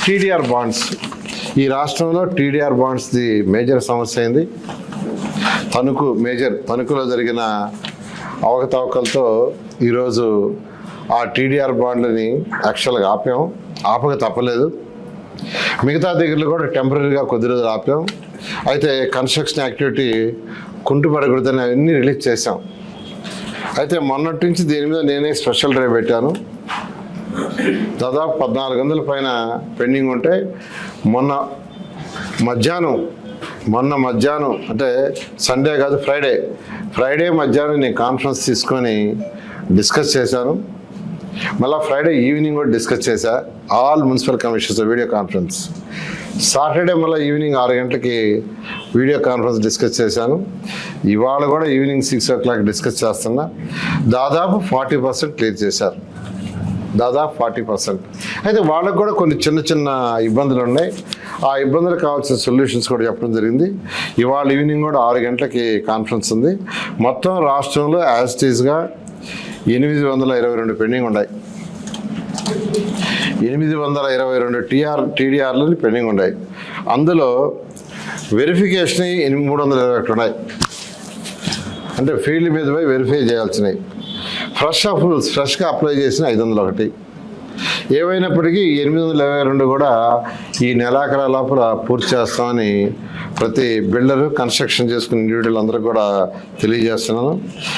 TDR bonds. ఈ రాష్ట్రంలో TDR బాండ్స్ది major సమస్య అయింది. తణుకులో జరిగిన అవకతవకలతో ఈరోజు ఆ టీడీఆర్ బాండ్లని యాక్చువల్గా ఆపక తప్పలేదు. మిగతా దగ్గరలో కూడా టెంపరీగా కొద్ది రోజులు ఆపాం. అయితే కన్స్ట్రక్షన్ యాక్టివిటీ కుంటుపడకూడదని అవన్నీ రిలీజ్ చేశాం. అయితే మొన్నటి నుంచి దీని మీద నేనే స్పెషల్ డ్రైవ్ పెట్టాను. దాదాపు 1400 పైన పెండింగ్ ఉంటే మొన్న మధ్యాహ్నం అంటే సండే కాదు ఫ్రైడే మధ్యాహ్నం నేను కాన్ఫరెన్స్ తీసుకొని డిస్కస్ చేశాను. మళ్ళీ ఫ్రైడే ఈవినింగ్ కూడా డిస్కస్ చేశా. All municipal commissioners video conference. Saturday మళ్ళీ ఈవినింగ్ 6 గంటలకి వీడియో కాన్ఫరెన్స్ డిస్కస్ చేశాను. ఇవాళ కూడా ఈవినింగ్ 6 o'clock డిస్కస్ చేస్తున్నా. దాదాపు 40% క్లియర్ చేశారు. దాదాపు 40%. అయితే వాళ్ళకు కూడా కొన్ని చిన్న ఇబ్బందులు ఉన్నాయి. ఆ ఇబ్బందులకు కావాల్సిన సొల్యూషన్స్ కూడా చెప్పడం జరిగింది. ఇవాళ ఈవినింగ్ కూడా 6 గంటలకి కాన్ఫరెన్స్ ఉంది. మొత్తం రాష్ట్రంలో యాజ్ ఇట్ ఈజ్గా 822 పెండింగ్ ఉన్నాయి. 822 టీడీఆర్లు పెండింగ్ ఉన్నాయి. అందులో వెరిఫికేషన్ 321 ఉన్నాయి. అంటే ఫీల్డ్ మీద పోయి వెరిఫై చేయాల్సినవి. ఫ్రెష్గా అప్లై చేసిన 501. ఏవైనప్పటికీ 822 కూడా ఈ నెలాఖరు లోపల పూర్తి చేస్తామని ప్రతి బిల్డరు కన్స్ట్రక్షన్ చేసుకునే ఇండివిజువల్ అందరూ కూడా తెలియజేస్తున్నాను.